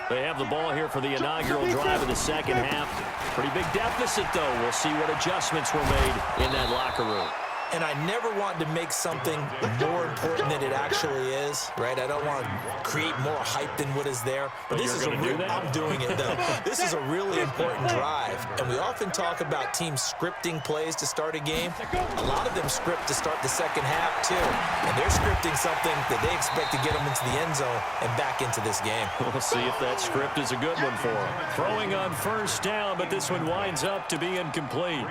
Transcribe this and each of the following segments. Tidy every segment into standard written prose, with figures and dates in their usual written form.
They have the ball here for the inaugural drive of the second half. Pretty big deficit, though. We'll see what adjustments were made in that locker room. And I never want to make something more important than it actually is, right? I don't want to create more hype than what is there. But this is a real, I'm doing it, though. This is a really important drive. And we often talk about teams scripting plays to start a game. A lot of them script to start the second half, too. And they're scripting something that they expect to get them into the end zone and back into this game. We'll see if that script is a good one for them. Throwing on first down, but this one winds up to be incomplete.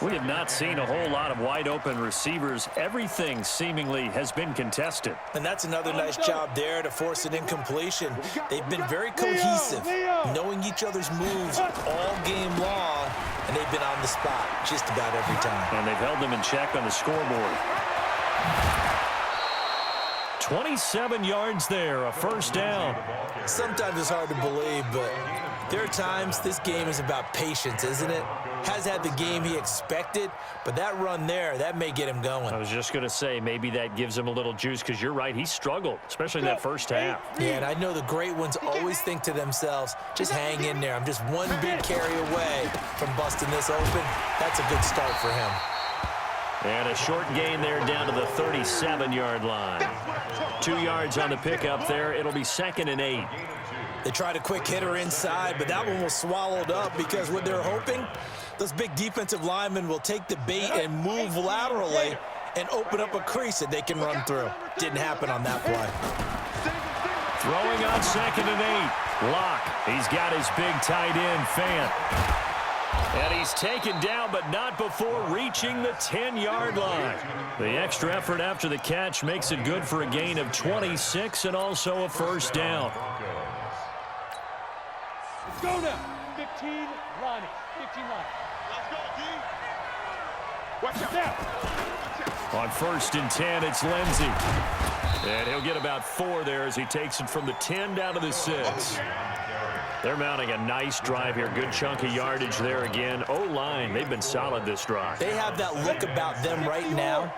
We have not seen a whole lot of wide open receivers. Everything seemingly has been contested. And that's another nice job there to force an incompletion. They've been very cohesive, knowing each other's moves all game long, and they've been on the spot just about every time. And they've held them in check on the scoreboard. 27 yards there, a first down. Sometimes it's hard to believe, but there are times this game is about patience, isn't it? Has had the game he expected, but that run there, that may get him going. I was just going to say, maybe that gives him a little juice, because you're right, he struggled, especially in that first half. Yeah, and I know the great ones always think to themselves, just hang in there. I'm just one big carry away from busting this open. That's a good start for him. And a short gain there down to the 37-yard line. 2 yards on the pickup there. It'll be 2nd and 8. They tried a quick hitter inside, but that one was swallowed up because what they're hoping, those big defensive linemen will take the bait and move laterally and open up a crease that they can run through. Didn't happen on that play. Throwing on 2nd and 8. Locke. He's got his big tight end, Fant. And he's taken down, but not before reaching the 10-yard line. The extra effort after the catch makes it good for a gain of 26 and also a first down. Let's go now. 15 lining. 15 lining. Let's go, D. Watch out. Now. On 1st and 10, it's Lindsey. And he'll get about 4 there as he takes it from the 10 down to the 6. They're mounting a nice drive here. Good chunk of yardage there again. O-line, they've been solid this drive. They have that look about them right now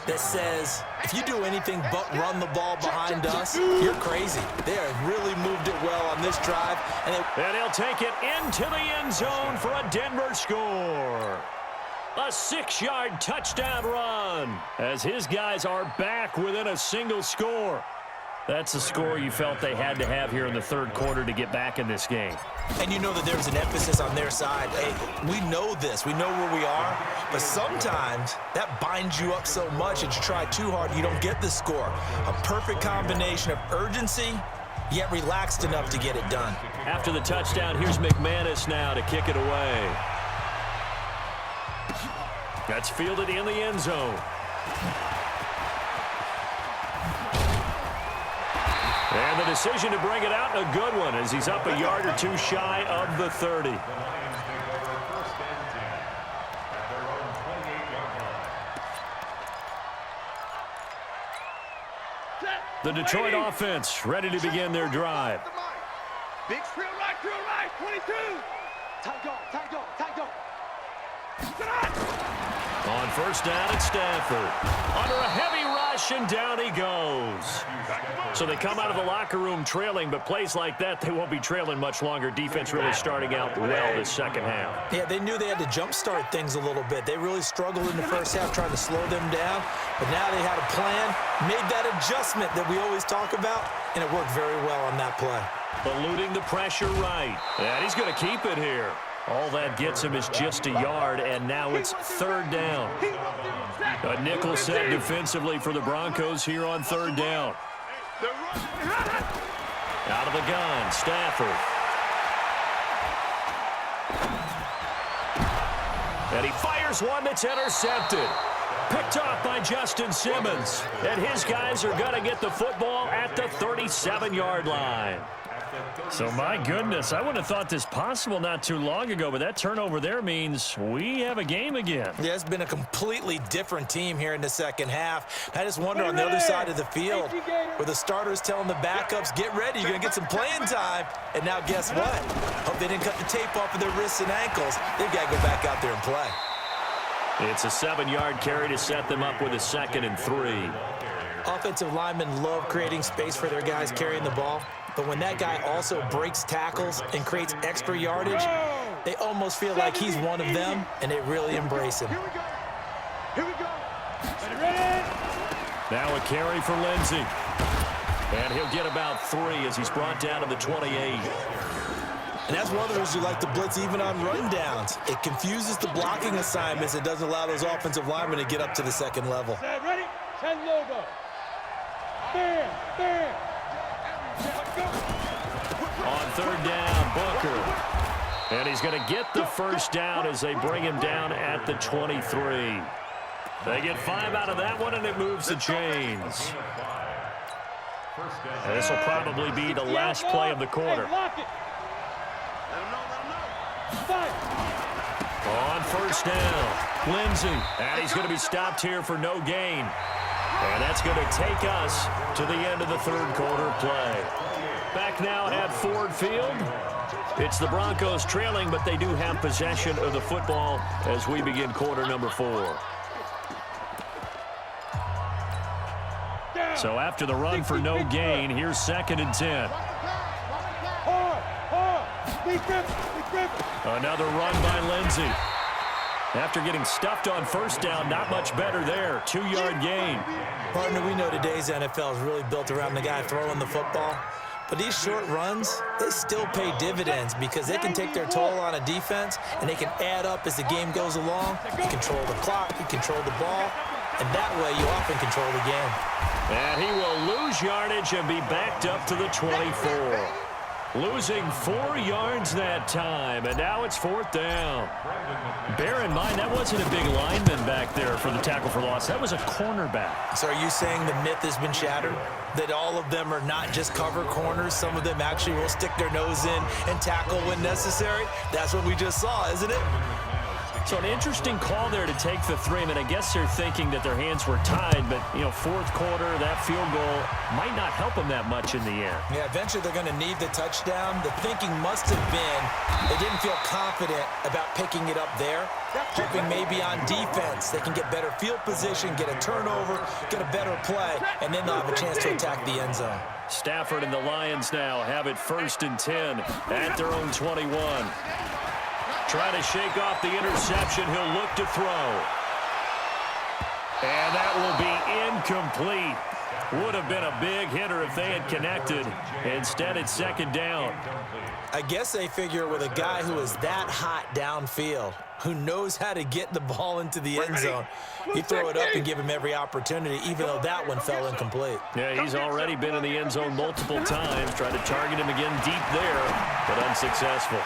that says, if you do anything but run the ball behind us, you're crazy. They have really moved it well on this drive. And he'll take it into the end zone for a Denver score. A 6-yard touchdown run as his guys are back within a single score. That's the score you felt they had to have here in the third quarter to get back in this game. And you know that there's an emphasis on their side. Hey, we know this. We know where we are. But sometimes that binds you up so much that you try too hard, you don't get the score. A perfect combination of urgency, yet relaxed enough to get it done. After the touchdown, here's McManus now to kick it away. That's fielded in the end zone. And the decision to bring it out, a good one, as he's up a yard or 2 shy of the 30. The Detroit offense ready to begin their drive. Big drill right, 22. Tight go. On first down, it's Stafford. Under a heavy rush, and down he goes. So they come out of the locker room trailing, but plays like that, they won't be trailing much longer. Defense really starting out well this second half. Yeah, they knew they had to jumpstart things a little bit. They really struggled in the first half trying to slow them down, but now they had a plan, made that adjustment that we always talk about, and it worked very well on that play. Eluding the pressure right. And he's going to keep it here. All that gets him is just a yard, and now it's 3rd down. A nickel set defensively for the Broncos here on 3rd down. Out of the gun, Stafford. And he fires one that's intercepted. Picked off by Justin Simmons. And his guys are going to get the football at the 37-yard line. So, my goodness, I wouldn't have thought this possible not too long ago, but that turnover there means we have a game again. Yeah, it's been a completely different team here in the second half. I just wonder on the other side of the field where the starters telling the backups, get ready, you're going to get some playing time. And now guess what? Hope they didn't cut the tape off of their wrists and ankles. They've got to go back out there and play. It's a 7-yard carry to set them up with a 2nd and 3. Offensive linemen love creating space for their guys carrying the ball. but when that guy also breaks tackles and creates extra yardage, they almost feel like he's one of them, and they really embrace him. Here we go. Here we go. Ready? Now a carry for Lindsey. And he'll get about 3 as he's brought down to the 28. And that's one of the reasons you like to blitz even on rundowns. It confuses the blocking assignments. It doesn't allow those offensive linemen to get up to the second level. Set, ready? 10 logo. Bam, bam. On third down, Booker. And he's going to get the first down as they bring him down at the 23. They get 5 out of that one, and it moves the chains. And this will probably be the last play of the quarter. On first down, Lindsey. And he's going to be stopped here for no gain. And that's going to take us to the end of the third quarter play. Back now at Ford Field. It's the Broncos trailing, but they do have possession of the football as we begin quarter number 4. So after the run for no gain, here's 2nd and 10. Another run by Lindsey. After getting stuffed on first down, not much better there. 2-yard gain. Partner, we know today's NFL is really built around the guy throwing the football. But these short runs, they still pay dividends because they can take their toll on a defense, and they can add up as the game goes along. You control the clock, you control the ball, and that way you often control the game. And he will lose yardage and be backed up to the 24. Losing 4 yards that time, and now it's 4th down. Bear in mind, that wasn't a big lineman back there for the tackle for loss. That was a cornerback. So are you saying the myth has been shattered? That all of them are not just cover corners? Some of them actually will stick their nose in and tackle when necessary? That's what we just saw, isn't it? So an interesting call there to take the 3. I mean, I guess they're thinking that their hands were tied, but, you know, 4th quarter, that field goal might not help them that much in the end. Yeah, eventually they're going to need the touchdown. The thinking must have been they didn't feel confident about picking it up there, hoping maybe on defense they can get better field position, get a turnover, get a better play, and then they'll have a chance to attack the end zone. Stafford and the Lions now have it 1st and 10 at their own 21. Trying to shake off the interception. He'll look to throw. And that will be incomplete. Would have been a big hitter if they had connected. Instead, it's 2nd down. I guess they figure with a guy who is that hot downfield, who knows how to get the ball into the end zone, you throw it up and give him every opportunity, even though that one fell incomplete. Yeah, he's already been in the end zone multiple times. Tried to target him again deep there, but unsuccessful.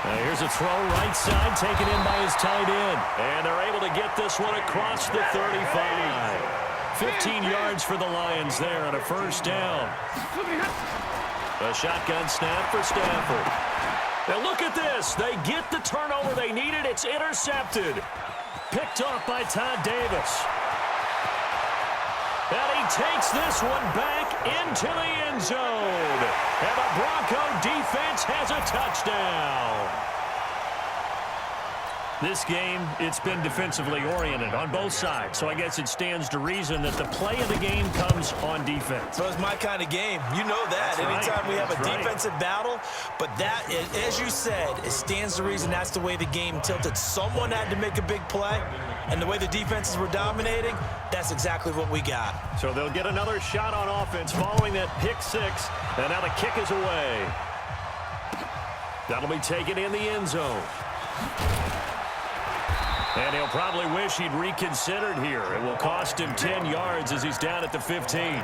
Here's a throw right side, taken in by his tight end. And they're able to get this one across the 35. 15 yards for the Lions there on a first down. A shotgun snap for Stafford. Now look at this. They get the turnover they needed. It's intercepted. Picked off by Todd Davis. And he takes this one back into the end zone. And the Bronco defense has a touchdown. This game, it's been defensively oriented on both sides. So I guess it stands to reason that the play of the game comes on defense. So it's my kind of game. You know that. Anytime we have a defensive battle. But that, as you said, it stands to reason that's the way the game tilted. Someone had to make a big play. And the way the defenses were dominating, that's exactly what we got. So they'll get another shot on offense following that pick 6. And now the kick is away. That'll be taken in the end zone. And he'll probably wish he'd reconsidered here. It will cost him 10 yards as he's down at the 15.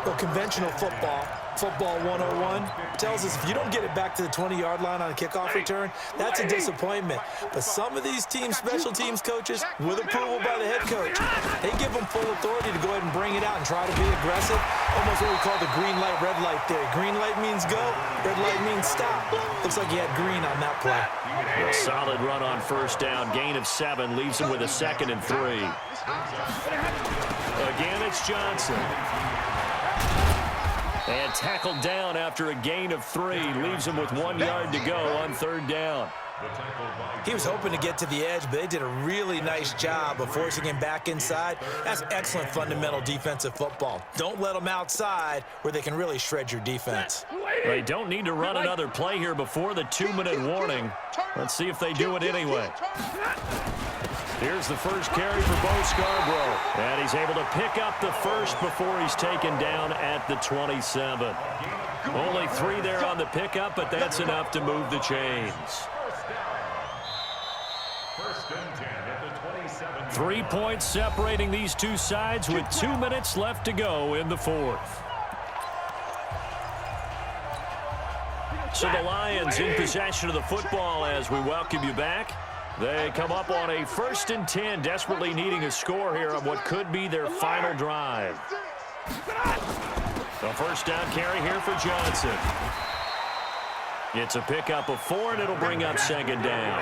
Well, conventional football 101, tells us if you don't get it back to the 20-yard line on a kickoff return, that's a disappointment. But some of these teams, special teams coaches, with approval by the head coach, they give them full authority to go ahead and bring it out and try to be aggressive. Almost what we call the green light, red light theory. Green light means go, red light means stop. Looks like he had green on that play. A solid run on first down. Gain of 7 leaves him with a 2nd and 3. Again, it's Johnson. And tackled down after a gain of 3. Leaves him with 1 yard to go on 3rd down. He was hoping to get to the edge, but they did a really nice job of forcing him back inside. That's excellent fundamental defensive football. Don't let them outside where they can really shred your defense. They don't need to run another play here before the 2-minute warning. Let's see if they do it anyway. Here's the first carry for Bo Scarborough. And he's able to pick up the first before he's taken down at the 27. Only 3 there on the pickup, but that's enough to move the chains. 3 points separating these two sides with 2 minutes left to go in the 4th. So the Lions in possession of the football as we welcome you back. They come up on a 1st and 10, desperately needing a score here on what could be their final drive. The first down carry here for Johnson. It's a pickup of 4, and it'll bring up 2nd down.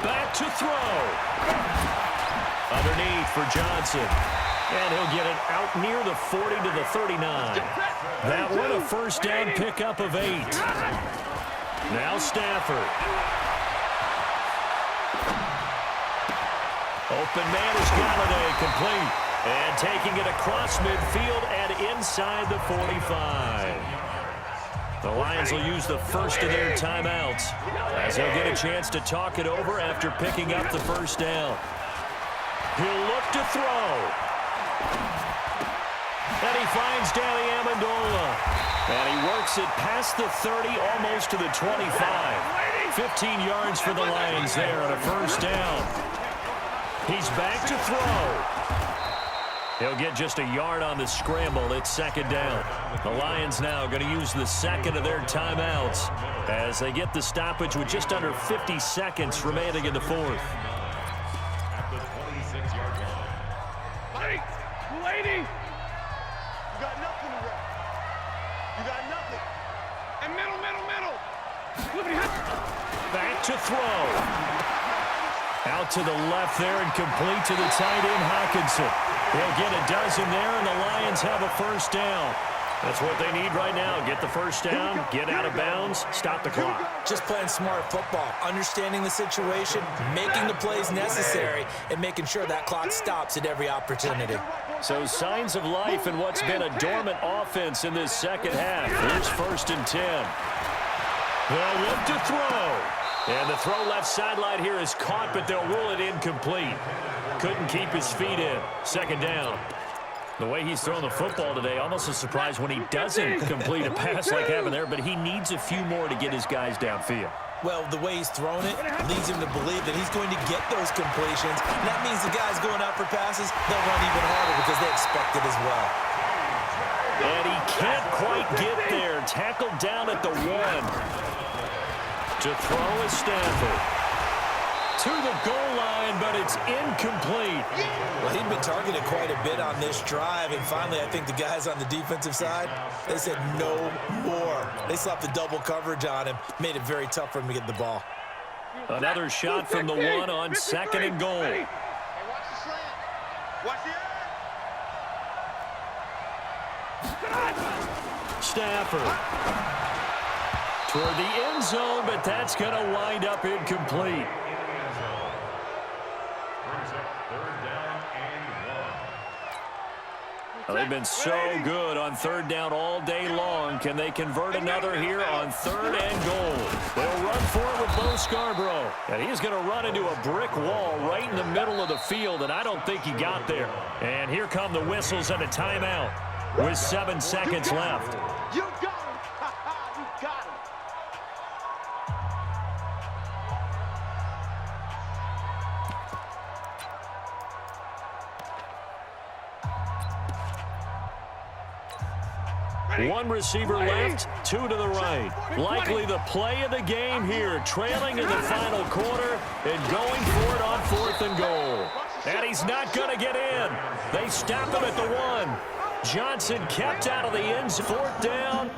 Back to throw. Underneath for Johnson. And he'll get it out near the 40 to the 39. That one a first down pickup of 8. Now Stafford. Open man is Galladay, complete. And taking it across midfield and inside the 45. The Lions will use the first of their timeouts as they'll get a chance to talk it over after picking up the first down. He'll look to throw. And he finds Danny Amendola. And he works it past the 30, almost to the 25. 15 yards for the Lions there on a first down. He's back to throw. He'll get just a yard on the scramble. It's 2nd down. The Lions now going to use the second of their timeouts as they get the stoppage with just under 50 seconds remaining in the 4th. Lady! You got nothing to run. You got nothing. And middle. Back to throw. Out to the left there and complete to the tight end, Hockenson. They'll get a dozen there, and the Lions have a first down. That's what they need right now. Get the first down, get out of bounds, stop the clock. Just playing smart football, understanding the situation, making the plays necessary, and making sure that clock stops at every opportunity. So signs of life in what's been a dormant offense in this second half. Here's 1st and 10. They'll look to throw. And the throw left sideline here is caught, but they'll rule it incomplete. Couldn't keep his feet in. 2nd down. The way he's thrown the football today, almost a surprise when he doesn't complete a pass like having there, but he needs a few more to get his guys downfield. Well, the way he's thrown it leads him to believe that he's going to get those completions. And that means the guys going out for passes, they'll run even harder because they expect it as well. And he can't quite get there. Tackled down at the 1. To throw is Stafford. To the goal line, but it's incomplete. Well, he'd been targeted quite a bit on this drive, and finally I think the guys on the defensive side, they said no more. They slapped the double coverage on him, made it very tough for him to get the ball. Another shot from the 1 on 2nd and goal. Hey, watch the slant. Watch the Stafford. Toward the end zone, but that's going to wind up incomplete. Well, they've been so good on 3rd down all day long. Can they convert another here on 3rd and goal? They'll run for it with Bo Scarborough. And he's going to run into a brick wall right in the middle of the field, and I don't think he got there. And here come the whistles and a timeout with 7 seconds left. You got him. You got him. One receiver left, 2 to the right. Likely the play of the game here, trailing in the final quarter and going for it on 4th and goal. And he's not going to get in. They stop him at the 1. Johnson kept out of the end zone. 4th down.